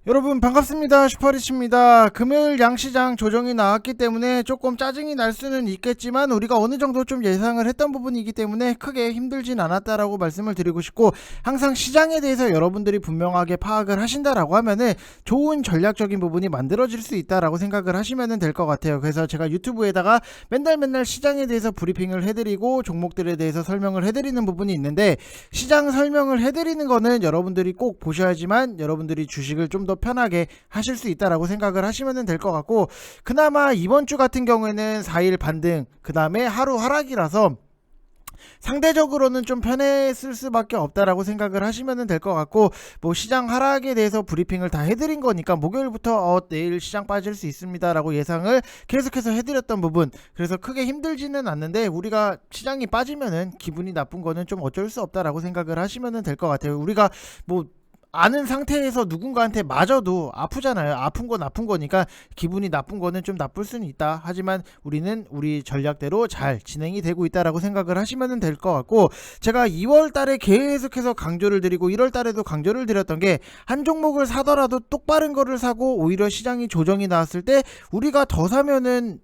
여러분 반갑습니다. 슈퍼리치입니다. 금요일 양시장 조정이 나왔기 때문에 조금 짜증이 날 수는 있겠지만 우리가 어느 정도 좀 예상을 했던 부분이기 때문에 크게 힘들진 않았다라고 말씀을 드리고 싶고, 항상 시장에 대해서 여러분들이 분명하게 파악을 하신다라고 하면은 좋은 전략적인 부분이 만들어질 수 있다라고 생각을 하시면 될 것 같아요. 그래서 제가 유튜브에다가 맨날 시장에 대해서 브리핑을 해드리고 종목들에 대해서 설명을 해드리는 부분이 있는데, 시장 설명을 해드리는 거는 여러분들이 꼭 보셔야지만 여러분들이 주식을 좀 더 편하게 하실 수 있다라고 생각을 하시면 될 것 같고, 그나마 이번 주 같은 경우에는 4일 반등 그 다음에 하루 하락이라서 상대적으로는 좀 편했을 수밖에 없다라고 생각을 하시면 될 것 같고, 뭐 시장 하락에 대해서 브리핑을 다 해드린 거니까 목요일부터 내일 시장 빠질 수 있습니다 라고 예상을 계속해서 해드렸던 부분, 그래서 크게 힘들지는 않는데 우리가 시장이 빠지면은 기분이 나쁜 거는 좀 어쩔 수 없다라고 생각을 하시면 될 것 같아요. 우리가 뭐 아는 상태에서 누군가한테 맞아도 아프잖아요. 아픈 건 아픈 거니까 기분이 나쁜 거는 좀 나쁠 수는 있다. 하지만 우리는 우리 전략대로 잘 진행이 되고 있다라고 생각을 하시면 될 것 같고, 제가 2월 달에 계속해서 강조를 드리고 1월 달에도 강조를 드렸던 게, 한 종목을 사더라도 똑바른 거를 사고 오히려 시장이 조정이 나왔을 때 우리가 더 사면은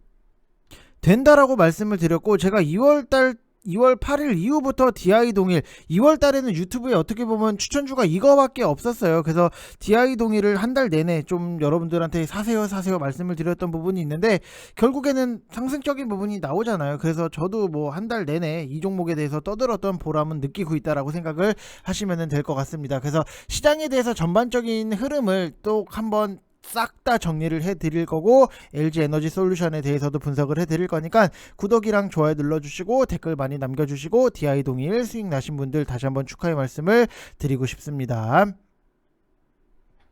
된다라고 말씀을 드렸고, 제가 2월 8일 이후부터 DI 동일, 2월 달에는 유튜브에 어떻게 보면 추천주가 이거밖에 없었어요. 그래서 DI 동일을 한 달 내내 좀 여러분들한테 사세요 말씀을 드렸던 부분이 있는데, 결국에는 상승적인 부분이 나오잖아요. 그래서 저도 뭐 한 달 내내 이 종목에 대해서 떠들었던 보람은 느끼고 있다라고 생각을 하시면 될 것 같습니다. 그래서 시장에 대해서 전반적인 흐름을 또 한번 싹 다 정리를 해 드릴 거고, LG 에너지 솔루션에 대해서도 분석을 해 드릴 거니까 구독이랑 좋아요 눌러주시고 댓글 많이 남겨주시고, DI 동일 수익 나신 분들 다시 한번 축하의 말씀을 드리고 싶습니다.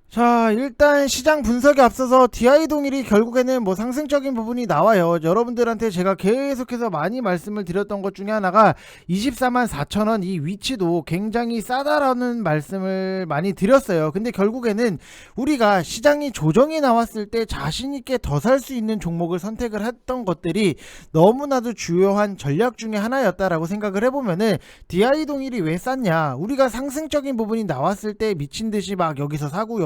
자, 일단 시장 분석에 앞서서 DI 동일이 결국에는 뭐 상승적인 부분이 나와요. 여러분들한테 제가 계속해서 많이 말씀을 드렸던 것 중에 하나가 24만 4천원 이 위치도 굉장히 싸다라는 말씀을 많이 드렸어요. 근데 결국에는 우리가 시장이 조정이 나왔을 때 자신있게 더 살 수 있는 종목을 선택을 했던 것들이 너무나도 주요한 전략 중에 하나였다라고 생각을 해보면은, DI 동일이 왜 쌌냐, 우리가 상승적인 부분이 나왔을 때 미친듯이 막 여기서 사고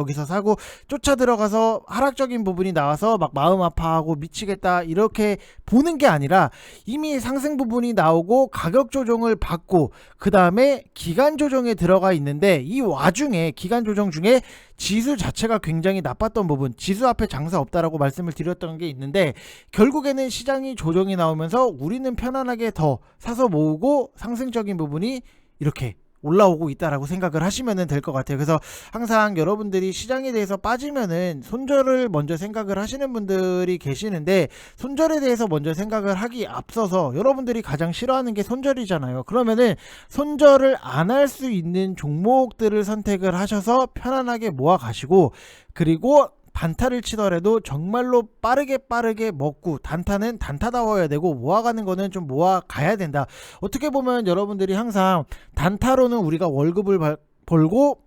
쫓아 들어가서 하락적인 부분이 나와서 막 마음 아파하고 미치겠다 이렇게 보는 게 아니라, 이미 상승 부분이 나오고 가격 조정을 받고 그 다음에 기간 조정에 들어가 있는데, 이 와중에 기간 조정 중에 지수 자체가 굉장히 나빴던 부분, 지수 앞에 장사 없다라고 말씀을 드렸던 게 있는데, 결국에는 시장이 조정이 나오면서 우리는 편안하게 더 사서 모으고 상승적인 부분이 이렇게 올라오고 있다라고 생각을 하시면 될 것 같아요. 그래서 항상 여러분들이 시장에 대해서 빠지면은 손절을 먼저 생각을 하시는 분들이 계시는데, 손절에 대해서 먼저 생각을 하기 앞서서 여러분들이 가장 싫어하는 게 손절이잖아요. 그러면은 손절을 안 할 수 있는 종목들을 선택을 하셔서 편안하게 모아 가시고, 그리고 단타를 치더라도 정말로 빠르게 먹고, 단타는 단타다워야 되고 모아가는 거는 좀 모아가야 된다. 어떻게 보면 여러분들이 항상 단타로는 우리가 월급을 벌고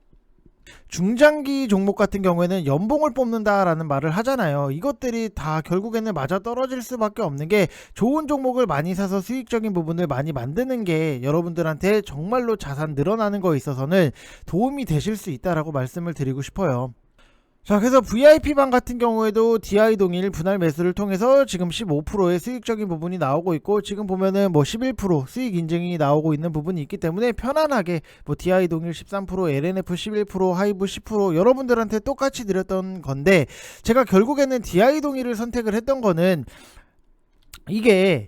중장기 종목 같은 경우에는 연봉을 뽑는다라는 말을 하잖아요. 이것들이 다 결국에는 맞아 떨어질 수밖에 없는 게, 좋은 종목을 많이 사서 수익적인 부분을 많이 만드는 게 여러분들한테 정말로 자산 늘어나는 거에 있어서는 도움이 되실 수 있다라고 말씀을 드리고 싶어요. 자, 그래서 VIP방 같은 경우에도 DI 동일 분할 매수를 통해서 지금 15%의 수익적인 부분이 나오고 있고, 지금 보면은 뭐 11% 수익 인증이 나오고 있는 부분이 있기 때문에 편안하게 뭐 DI 동일 13%, LNF 11%, 하이브 10% 여러분들한테 똑같이 드렸던 건데, 제가 결국에는 DI 동일을 선택을 했던 거는, 이게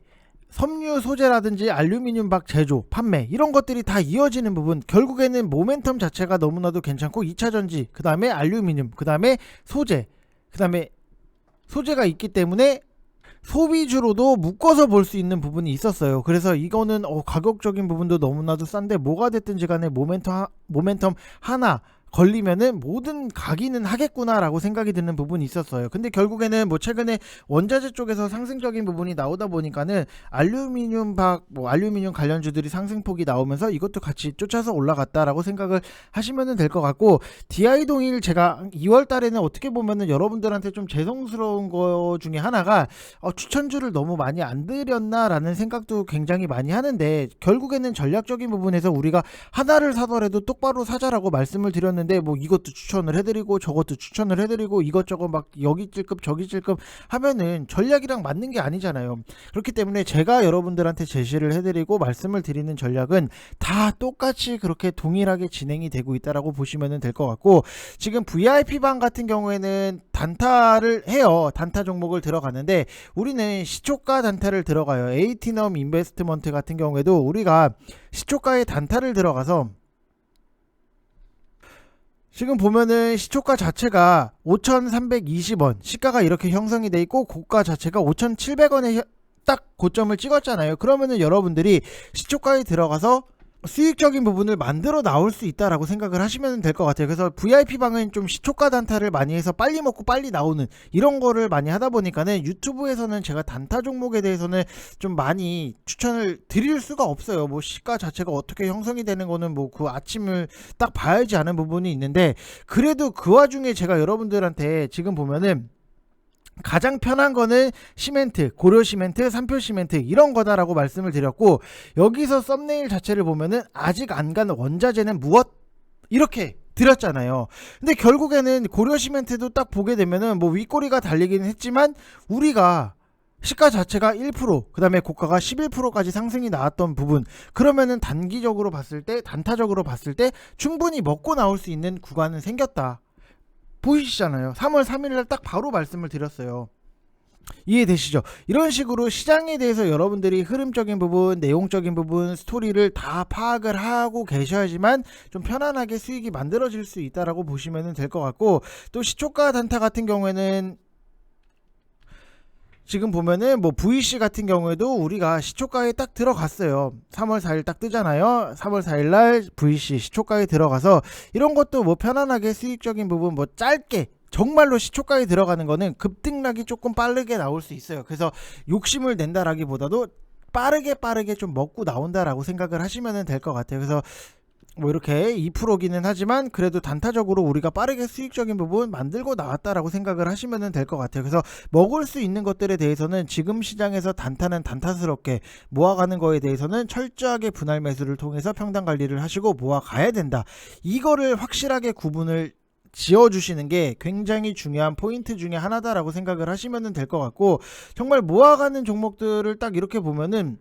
섬유 소재라든지 알루미늄 박 제조, 판매 이런 것들이 다 이어지는 부분, 결국에는 모멘텀 자체가 너무나도 괜찮고 2차전지, 그 다음에 알루미늄, 그 다음에 소재, 그 다음에 소재가 있기 때문에 소비주로도 묶어서 볼 수 있는 부분이 있었어요. 그래서 이거는 가격적인 부분도 너무나도 싼데 뭐가 됐든지 간에 모멘텀 하나 걸리면은 뭐든 가기는 하겠구나 라고 생각이 드는 부분이 있었어요. 근데 결국에는 뭐 최근에 원자재 쪽에서 상승적인 부분이 나오다 보니까는 알루미늄 알루미늄 관련주들이 상승폭이 나오면서 이것도 같이 쫓아서 올라갔다라고 생각을 하시면 될 것 같고, DI 동일 제가 2월 달에는 어떻게 보면은 여러분들한테 좀 죄송스러운 거 중에 하나가, 추천주를 너무 많이 안 드렸나 라는 생각도 굉장히 많이 하는데, 결국에는 전략적인 부분에서 우리가 하나를 사더라도 똑바로 사자라고 말씀을 드렸는데, 하는데 뭐 이것도 추천을 해드리고 저것도 추천을 해드리고 이것저것 막 여기 찔끔 저기 찔끔 하면은 전략이랑 맞는 게 아니잖아요. 그렇기 때문에 제가 여러분들한테 제시를 해드리고 말씀을 드리는 전략은 다 똑같이 그렇게 동일하게 진행이 되고 있다라고 보시면 될 것 같고, 지금 VIP방 같은 경우에는 단타를 해요. 단타 종목을 들어가는데 우리는 시초가 단타를 들어가요. 에이티넘 인베스트먼트 같은 경우에도 우리가 시초가의 단타를 들어가서 지금 보면은 시초가 자체가 5,320원, 시가가 이렇게 형성이 돼 있고 고가 자체가 5,700원에 딱 고점을 찍었잖아요. 그러면은 여러분들이 시초가에 들어가서 수익적인 부분을 만들어 나올 수 있다라고 생각을 하시면 될 것 같아요. 그래서 VIP방은 좀 시초가 단타를 많이 해서 빨리 먹고 빨리 나오는 이런 거를 많이 하다 보니까는 유튜브에서는 제가 단타 종목에 대해서는 좀 많이 추천을 드릴 수가 없어요. 뭐 시가 자체가 어떻게 형성이 되는 거는 뭐 그 아침을 딱 봐야지 하는 부분이 있는데, 그래도 그 와중에 제가 여러분들한테 지금 보면은 가장 편한 거는 시멘트, 고려 시멘트, 삼표 시멘트 이런 거다라고 말씀을 드렸고, 여기서 썸네일 자체를 보면은 아직 안 간 원자재는 무엇? 이렇게 드렸잖아요. 근데 결국에는 고려 시멘트도 딱 보게 되면은 뭐 윗꼬리가 달리기는 했지만 우리가 시가 자체가 1%, 그 다음에 고가가 11%까지 상승이 나왔던 부분, 그러면은 단기적으로 봤을 때, 단타적으로 봤을 때 충분히 먹고 나올 수 있는 구간은 생겼다. 보이시잖아요. 3월 3일날 딱 바로 말씀을 드렸어요. 이해되시죠? 이런 식으로 시장에 대해서 여러분들이 흐름적인 부분, 내용적인 부분, 스토리를 다 파악을 하고 계셔야지만 좀 편안하게 수익이 만들어질 수 있다라고 보시면 될 것 같고, 또 시초가 단타 같은 경우에는 지금 보면은 뭐 VC 같은 경우에도 우리가 시초가에 딱 들어갔어요. 3월 4일 딱 뜨잖아요. 3월 4일 날 VC 시초가에 들어가서 이런 것도 뭐 편안하게 수익적인 부분 뭐 짧게, 정말로 시초가에 들어가는 거는 급등락이 조금 빠르게 나올 수 있어요. 그래서 욕심을 낸다라기보다도 빠르게 좀 먹고 나온다라고 생각을 하시면 될 것 같아요. 그래서 뭐 이렇게 2%기는 하지만 그래도 단타적으로 우리가 빠르게 수익적인 부분 만들고 나왔다라고 생각을 하시면 될 것 같아요. 그래서 먹을 수 있는 것들에 대해서는 지금 시장에서 단타는 단타스럽게 모아가는 거에 대해서는 철저하게 분할 매수를 통해서 평단 관리를 하시고 모아가야 된다. 이거를 확실하게 구분을 지어주시는 게 굉장히 중요한 포인트 중에 하나다라고 생각을 하시면 될 것 같고, 정말 모아가는 종목들을 딱 이렇게 보면은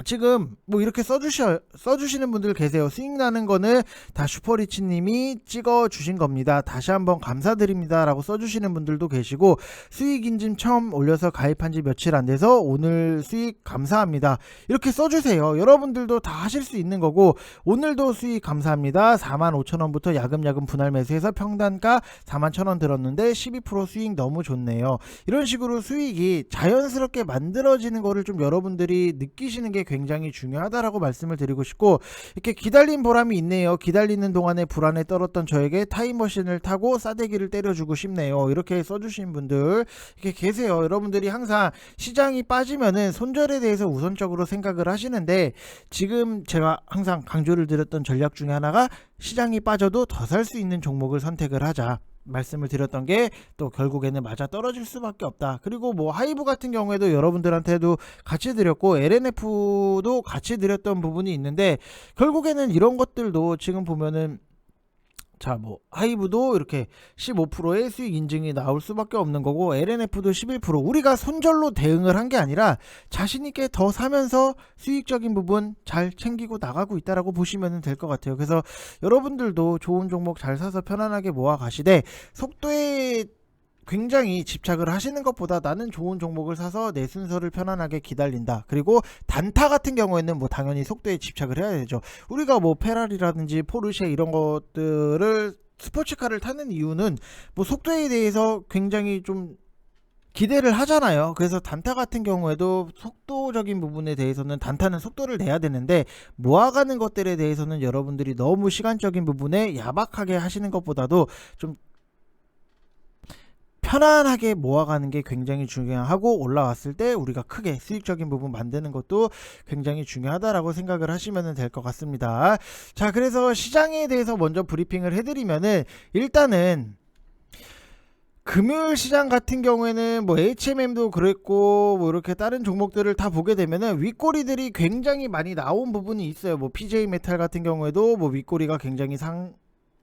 지금 뭐 이렇게 써주시는 분들 계세요. 수익 나는 거는 다 슈퍼리치님이 찍어주신 겁니다. 다시 한번 감사드립니다 라고 써주시는 분들도 계시고, 수익 인증 처음 올려서 가입한 지 며칠 안 돼서 오늘 수익 감사합니다 이렇게 써주세요. 여러분들도 다 하실 수 있는 거고, 오늘도 수익 감사합니다. 45,000원부터 야금야금 분할 매수해서 평단가 41,000원 들었는데 12% 수익 너무 좋네요. 이런 식으로 수익이 자연스럽게 만들어지는 거를 좀 여러분들이 느끼시는 게 굉장히 중요하다라고 말씀을 드리고 싶고, 이렇게 기다린 보람이 있네요. 기다리는 동안에 불안에 떨었던 저에게 타임머신을 타고 싸대기를 때려주고 싶네요. 이렇게 써주신 분들 이렇게 계세요. 여러분들이 항상 시장이 빠지면은 손절에 대해서 우선적으로 생각을 하시는데, 지금 제가 항상 강조를 드렸던 전략 중에 하나가 시장이 빠져도 더 살 수 있는 종목을 선택을 하자 말씀을 드렸던 게 또 결국에는 맞아 떨어질 수밖에 없다. 그리고 뭐 하이브 같은 경우에도 여러분들한테도 같이 드렸고 LNF도 같이 드렸던 부분이 있는데, 결국에는 이런 것들도 지금 보면은 자 뭐 하이브도 이렇게 15%의 수익 인증이 나올 수밖에 없는 거고, LNF도 11%, 우리가 손절로 대응을 한 게 아니라 자신있게 더 사면서 수익적인 부분 잘 챙기고 나가고 있다라고 보시면 될 것 같아요. 그래서 여러분들도 좋은 종목 잘 사서 편안하게 모아 가시되, 속도에 굉장히 집착을 하시는 것보다 나는 좋은 종목을 사서 내 순서를 편안하게 기다린다. 그리고 단타 같은 경우에는 뭐 당연히 속도에 집착을 해야 되죠. 우리가 뭐 페라리라든지 포르쉐 이런 것들을 스포츠카를 타는 이유는 뭐 속도에 대해서 굉장히 좀 기대를 하잖아요. 그래서 단타 같은 경우에도 속도적인 부분에 대해서는 단타는 속도를 내야 되는데, 모아가는 것들에 대해서는 여러분들이 너무 시간적인 부분에 야박하게 하시는 것보다도 좀 편안하게 모아가는 게 굉장히 중요하고, 올라왔을 때 우리가 크게 수익적인 부분 만드는 것도 굉장히 중요하다라고 생각을 하시면 될 것 같습니다. 자, 그래서 시장에 대해서 먼저 브리핑을 해드리면은, 일단은 금요일 시장 같은 경우에는 뭐 HMM도 그랬고 뭐 이렇게 다른 종목들을 다 보게 되면은 윗꼬리들이 굉장히 많이 나온 부분이 있어요. 뭐 PJ 메탈 같은 경우에도 뭐 윗꼬리가 굉장히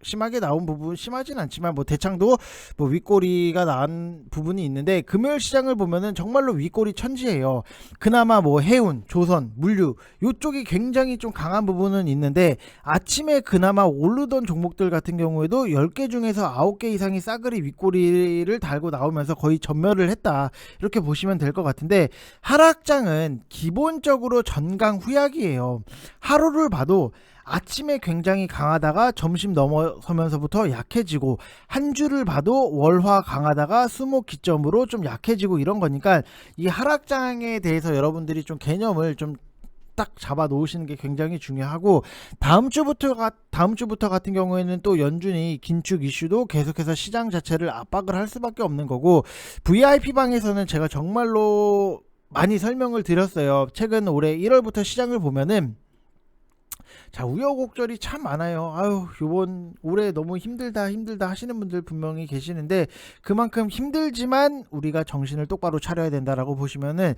심하게 나온 부분, 심하진 않지만 뭐 대창도 뭐 윗꼬리가 나온 부분이 있는데, 금요일 시장을 보면은 정말로 윗꼬리 천지예요. 그나마 뭐 해운, 조선, 물류 요쪽이 굉장히 좀 강한 부분은 있는데, 아침에 그나마 오르던 종목들 같은 경우에도 10개 중에서 9개 이상이 싸그리 윗꼬리를 달고 나오면서 거의 전멸을 했다, 이렇게 보시면 될 것 같은데, 하락장은 기본적으로 전강 후약이에요. 하루를 봐도 아침에 굉장히 강하다가 점심 넘어서면서부터 약해지고, 한 주를 봐도 월화 강하다가 수목 기점으로 좀 약해지고, 이런 거니까 이 하락장에 대해서 여러분들이 좀 개념을 좀 딱 잡아 놓으시는 게 굉장히 중요하고, 다음 주부터 같은 경우에는 또 연준이 긴축 이슈도 계속해서 시장 자체를 압박을 할 수밖에 없는 거고, VIP 방에서는 제가 정말로 많이 설명을 드렸어요. 최근 올해 1월부터 시장을 보면은 자, 우여곡절이 참 많아요. 아유, 요번 올해 너무 힘들다 하시는 분들 분명히 계시는데, 그만큼 힘들지만 우리가 정신을 똑바로 차려야 된다라고 보시면은,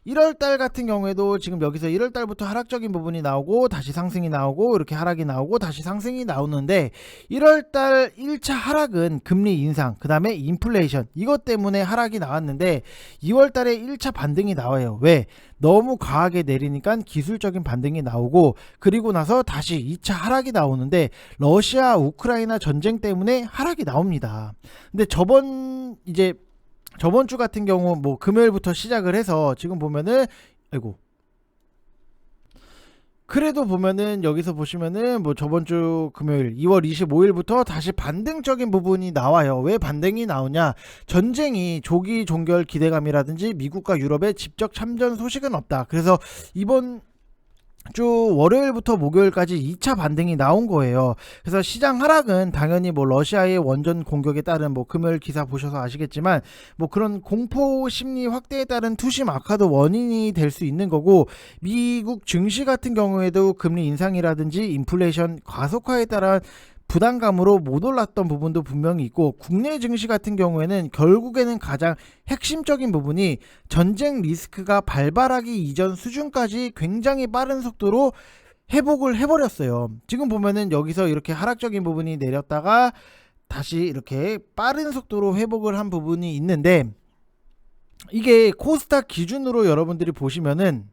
1월달 같은 경우에도 지금 여기서 1월달부터 하락적인 부분이 나오고 다시 상승이 나오고 이렇게 하락이 나오고 다시 상승이 나오는데, 1월달 1차 하락은 금리 인상, 그 다음에 인플레이션, 이것 때문에 하락이 나왔는데, 2월달에 1차 반등이 나와요. 왜? 너무 과하게 내리니까 기술적인 반등이 나오고, 그리고 나서 다시 2차 하락이 나오는데, 러시아 우크라이나 전쟁 때문에 하락이 나옵니다. 근데 저번 주 같은 경우 뭐 금요일부터 시작을 해서 지금 보면은, 아이고, 그래도 보면은 여기서 보시면은 뭐 저번 주 금요일 2월 25일부터 다시 반등적인 부분이 나와요. 왜 반등이 나오냐? 전쟁이 조기 종결 기대감이라든지 미국과 유럽의 직접 참전 소식은 없다. 그래서 이번 주 월요일부터 목요일까지 2차 반등이 나온 거예요. 그래서 시장 하락은 당연히 뭐 러시아의 원전 공격에 따른, 뭐 금요일 기사 보셔서 아시겠지만 뭐 그런 공포 심리 확대에 따른 투심 악화도 원인이 될 수 있는 거고, 미국 증시 같은 경우에도 금리 인상이라든지 인플레이션 과속화에 따른 부담감으로 못 올랐던 부분도 분명히 있고, 국내 증시 같은 경우에는 결국에는 가장 핵심적인 부분이 전쟁 리스크가 발발하기 이전 수준까지 굉장히 빠른 속도로 회복을 해버렸어요. 지금 보면은 여기서 이렇게 하락적인 부분이 내렸다가 다시 이렇게 빠른 속도로 회복을 한 부분이 있는데, 이게 코스닥 기준으로 여러분들이 보시면은,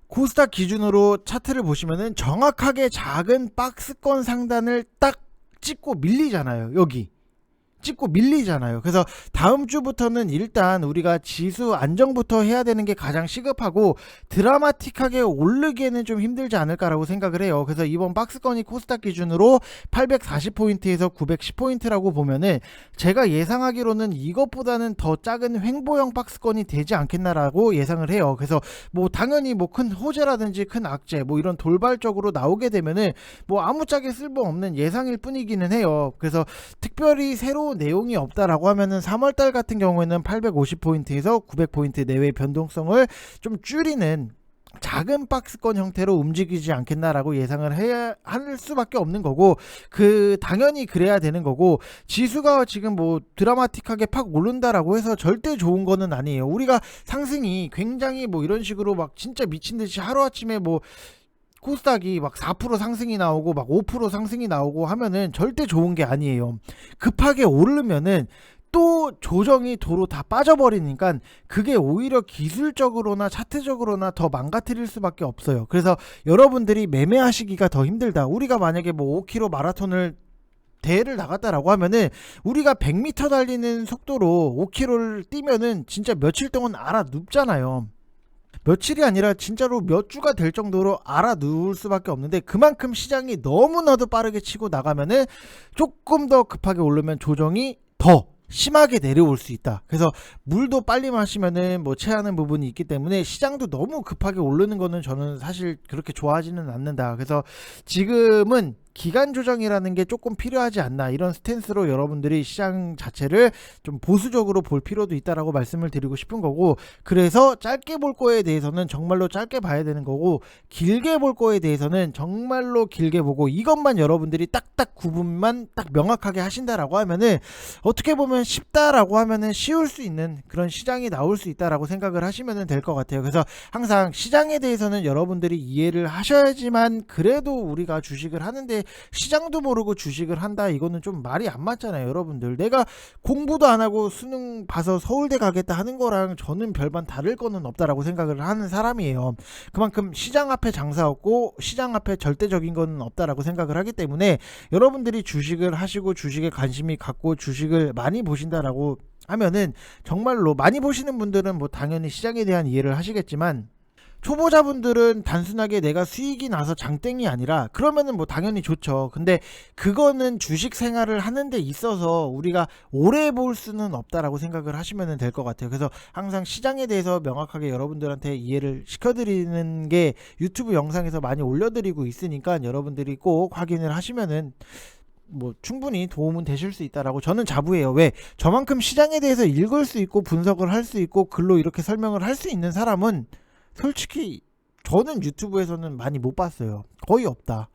코스닥 기준으로 차트를 보시면은 정확하게 작은 박스권 상단을 딱 찍고 밀리잖아요. 여기 찍고 밀리잖아요. 그래서 다음 주부터는 일단 우리가 지수 안정부터 해야 되는 게 가장 시급하고, 드라마틱하게 오르기에는 좀 힘들지 않을까라고 생각을 해요. 그래서 이번 박스권이 코스닥 기준으로 840포인트에서 910포인트라고 보면은, 제가 예상하기로는 이것보다는 더 작은 횡보형 박스권이 되지 않겠나라고 예상을 해요. 그래서 뭐 당연히 뭐 큰 호재라든지 큰 악재 뭐 이런 돌발적으로 나오게 되면은 뭐 아무짝에 쓸모없는 예상일 뿐이기는 해요. 그래서 특별히 새로운 내용이 없다라고 하면은 3월달 같은 경우에는 850포인트에서 900포인트 내외의 변동성을 좀 줄이는 작은 박스권 형태로 움직이지 않겠나라고 예상을 해야 할 수밖에 없는 거고, 당연히 그래야 되는 거고, 지수가 지금 뭐 드라마틱하게 팍 오른다라고 해서 절대 좋은 거는 아니에요. 우리가 상승이 굉장히 뭐 이런 식으로 막 진짜 미친 듯이 하루아침에 뭐 코스닥이 막 4% 상승이 나오고 막 5% 상승이 나오고 하면은 절대 좋은 게 아니에요. 급하게 오르면은 또 조정이 도로 다 빠져버리니까 그게 오히려 기술적으로나 차트적으로나 더 망가뜨릴 수밖에 없어요. 그래서 여러분들이 매매하시기가 더 힘들다. 우리가 만약에 뭐 5km 마라톤을 대회를 나갔다라고 하면은, 우리가 100m 달리는 속도로 5km를 뛰면은 진짜 며칠 동안 알아 눕잖아요. 며칠이 아니라 진짜로 몇 주가 될 정도로 알아 누울 수밖에 없는데, 그만큼 시장이 너무나도 빠르게 치고 나가면은 조금 더 급하게 오르면 조정이 더 심하게 내려올 수 있다. 그래서 물도 빨리 마시면은 뭐 체하는 부분이 있기 때문에, 시장도 너무 급하게 오르는 거는 저는 사실 그렇게 좋아하지는 않는다. 그래서 지금은 기간 조정이라는 게 조금 필요하지 않나, 이런 스탠스로 여러분들이 시장 자체를 좀 보수적으로 볼 필요도 있다라고 말씀을 드리고 싶은 거고, 그래서 짧게 볼 거에 대해서는 정말로 짧게 봐야 되는 거고, 길게 볼 거에 대해서는 정말로 길게 보고, 이것만 여러분들이 딱딱 구분만 딱 명확하게 하신다라고 하면은, 어떻게 보면 쉽다라고 하면은 쉬울 수 있는 그런 시장이 나올 수 있다라고 생각을 하시면 될 것 같아요. 그래서 항상 시장에 대해서는 여러분들이 이해를 하셔야지만 그래도 우리가 주식을 하는데 사람들한테 시장도 모르고 주식을 한다, 이거는 좀 말이 안 맞잖아요 여러분들. 내가 공부도 안 하고 수능 봐서 서울대 가겠다 하는 거랑 저는 별반 다를 거는 없다라고 생각을 하는 사람이에요. 그만큼 시장 앞에 장사 없고 시장 앞에 절대적인 거는 없다라고 생각을 하기 때문에 여러분들이 주식을 하시고 주식에 관심이 갖고 주식을 많이 보신다라고 하면은, 정말로 많이 보시는 분들은 뭐 당연히 시장에 대한 이해를 하시겠지만, 초보자분들은 단순하게 내가 수익이 나서 장땡이 아니라, 그러면은 뭐 당연히 좋죠. 근데 그거는 주식 생활을 하는 데 있어서 우리가 오래 볼 수는 없다라고 생각을 하시면 될 것 같아요. 그래서 항상 시장에 대해서 명확하게 여러분들한테 이해를 시켜드리는 게 유튜브 영상에서 많이 올려드리고 있으니까 여러분들이 꼭 확인을 하시면은 뭐 충분히 도움은 되실 수 있다라고 저는 자부해요. 왜? 저만큼 시장에 대해서 읽을 수 있고 분석을 할 수 있고 글로 이렇게 설명을 할 수 있는 사람은 솔직히 저는 유튜브에서는 많이 못 봤어요. 거의 없다.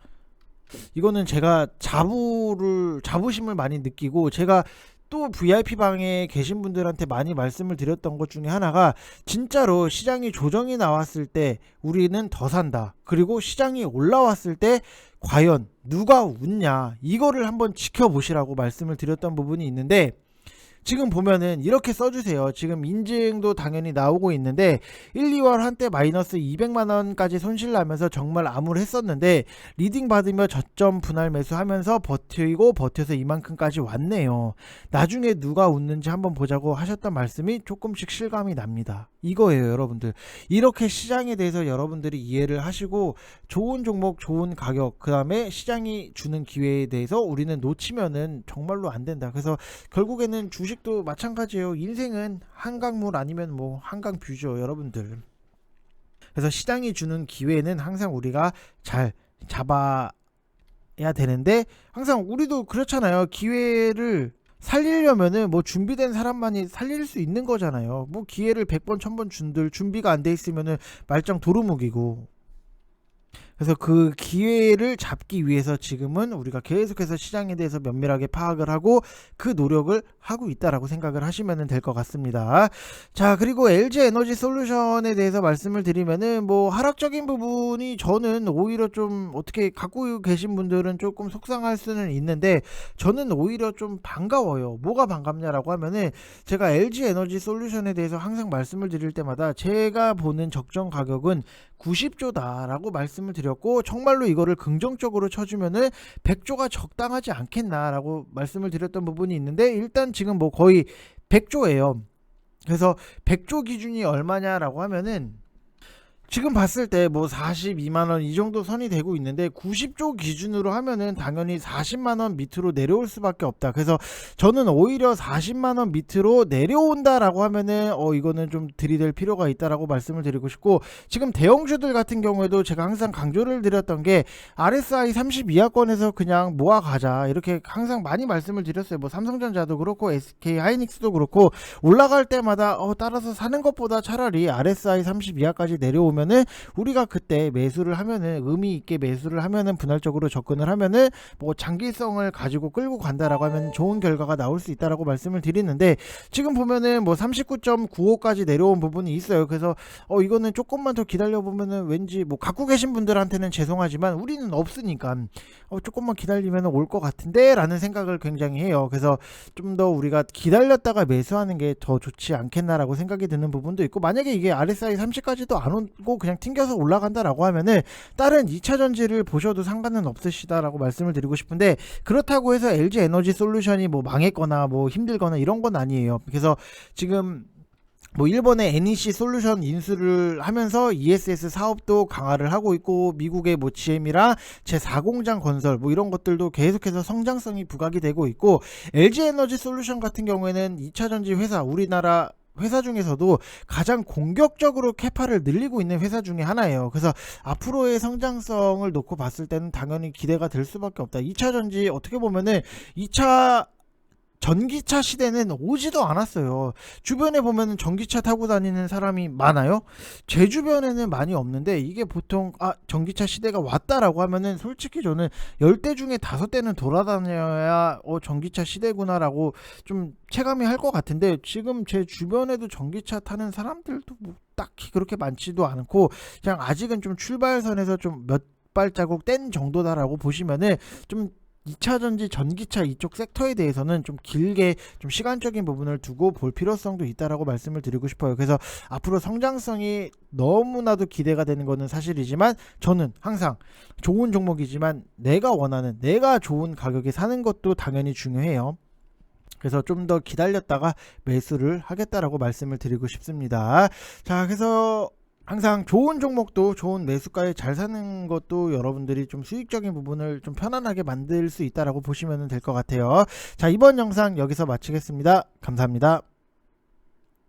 이거는 제가 자부심을 많이 느끼고, 제가 또 VIP 방에 계신 분들한테 많이 말씀을 드렸던 것 중에 하나가, 진짜로 시장이 조정이 나왔을 때 우리는 더 산다, 그리고 시장이 올라왔을 때 과연 누가 웃냐, 이거를 한번 지켜보시라고 말씀을 드렸던 부분이 있는데, 지금 보면은 이렇게 써주세요. 지금 인증도 당연히 나오고 있는데 1, 2월 한때 마이너스 200만원까지 손실 나면서 정말 암울했었는데, 리딩 받으며 저점 분할 매수하면서 버텨서 이만큼까지 왔네요. 나중에 누가 웃는지 한번 보자고 하셨던 말씀이 조금씩 실감이 납니다. 이거예요 여러분들. 이렇게 시장에 대해서 여러분들이 이해를 하시고 좋은 종목 좋은 가격, 그 다음에 시장이 주는 기회에 대해서 우리는 놓치면은 정말로 안 된다. 그래서 결국에는 주식도 마찬가지예요. 인생은 한강물 아니면 뭐 한강뷰죠 여러분들. 그래서 시장이 주는 기회는 항상 우리가 잘 잡아야 되는데, 항상 우리도 그렇잖아요. 기회를 살리려면은 뭐 준비된 사람만이 살릴 수 있는 거잖아요. 뭐 기회를 100번 1000번 준들 준비가 안 돼 있으면은 말짱 도루묵이고. 그래서 그 기회를 잡기 위해서 지금은 우리가 계속해서 시장에 대해서 면밀하게 파악을 하고 그 노력을 하고 있다라고 생각을 하시면 될 것 같습니다. 자, 그리고 LG 에너지 솔루션에 대해서 말씀을 드리면은, 뭐 하락적인 부분이 저는 오히려 좀 어떻게 갖고 계신 분들은 조금 속상할 수는 있는데, 저는 오히려 좀 반가워요. 뭐가 반갑냐라고 하면은, 제가 LG 에너지 솔루션에 대해서 항상 말씀을 드릴 때마다 제가 보는 적정 가격은 90조다 라고 말씀을 드렸고, 정말로 이거를 긍정적으로 쳐주면은 100조가 적당하지 않겠나 라고 말씀을 드렸던 부분이 있는데, 일단 지금 뭐 거의 100조예요 그래서 100조 기준이 얼마냐라고 하면은, 지금 봤을 때 뭐 42만원 이 정도 선이 되고 있는데, 90조 기준으로 하면은 당연히 40만원 밑으로 내려올 수밖에 없다. 그래서 저는 오히려 40만원 밑으로 내려온다라고 하면은 이거는 좀 들이댈 필요가 있다라고 말씀을 드리고 싶고, 지금 대형주들 같은 경우에도 제가 항상 강조를 드렸던 게 RSI 30 이하권에서 그냥 모아가자, 이렇게 항상 많이 말씀을 드렸어요. 뭐 삼성전자도 그렇고 SK 하이닉스도 그렇고, 올라갈 때마다 따라서 사는 것보다 차라리 RSI 30 이하까지 내려오면 면은 우리가 그때 매수를 하면은, 의미 있게 매수를 하면은, 분할적으로 접근을 하면은 뭐 장기성을 가지고 끌고 간다라고 하면 좋은 결과가 나올 수 있다라고 말씀을 드리는데, 지금 보면은 뭐 39.95까지 내려온 부분이 있어요. 그래서 이거는 조금만 더 기다려 보면은, 왠지 뭐 갖고 계신 분들한테는 죄송하지만 우리는 없으니까 조금만 기다리면 올 것 같은데 라는 생각을 굉장히 해요. 그래서 좀 더 우리가 기다렸다가 매수하는 게 더 좋지 않겠나라고 생각이 드는 부분도 있고, 만약에 이게 RSI 30까지도 안 오고 그냥 튕겨서 올라간다라고 하면은 다른 2차 전지를 보셔도 상관은 없으시다라고 말씀을 드리고 싶은데, 그렇다고 해서 LG 에너지 솔루션이 뭐 망했거나 뭐 힘들거나 이런 건 아니에요. 그래서 지금 뭐 일본의 NEC 솔루션 인수를 하면서 ESS 사업도 강화를 하고 있고, 미국의 뭐 GM이랑 제4공장 건설 뭐 이런 것들도 계속해서 성장성이 부각이 되고 있고, LG 에너지 솔루션 같은 경우에는 2차 전지 회사, 우리나라 회사 중에서도 가장 공격적으로 캐파를 늘리고 있는 회사 중에 하나예요. 그래서 앞으로의 성장성을 놓고 봤을 때는 당연히 기대가 될 수밖에 없다. 2차 전지 어떻게 보면은 2차 전기차 시대는 오지도 않았어요. 주변에 보면은 전기차 타고 다니는 사람이 많아요. 제 주변에는 많이 없는데, 이게 보통 전기차 시대가 왔다라고 하면은 솔직히 저는 10대 중에 5대는 돌아다녀야 전기차 시대구나라고 좀 체감이 할 것 같은데, 지금 제 주변에도 전기차 타는 사람들도 뭐 딱히 그렇게 많지도 않고, 그냥 아직은 좀 출발선에서 좀 몇 발자국 뗀 정도다라고 보시면은 좀 2차 전지 전기차 이쪽 섹터에 대해서는 좀 길게 좀 시간적인 부분을 두고 볼 필요성도 있다라고 말씀을 드리고 싶어요. 그래서 앞으로 성장성이 너무나도 기대가 되는 것은 사실이지만 저는 항상 좋은 종목이지만 내가 원하는 내가 좋은 가격에 사는 것도 당연히 중요해요. 그래서 좀 더 기다렸다가 매수를 하겠다라고 말씀을 드리고 싶습니다. 자, 그래서 항상 좋은 종목도 좋은 매수가에 잘 사는 것도 여러분들이 좀 수익적인 부분을 좀 편안하게 만들 수 있다라고 보시면 될 것 같아요. 자, 이번 영상 여기서 마치겠습니다. 감사합니다.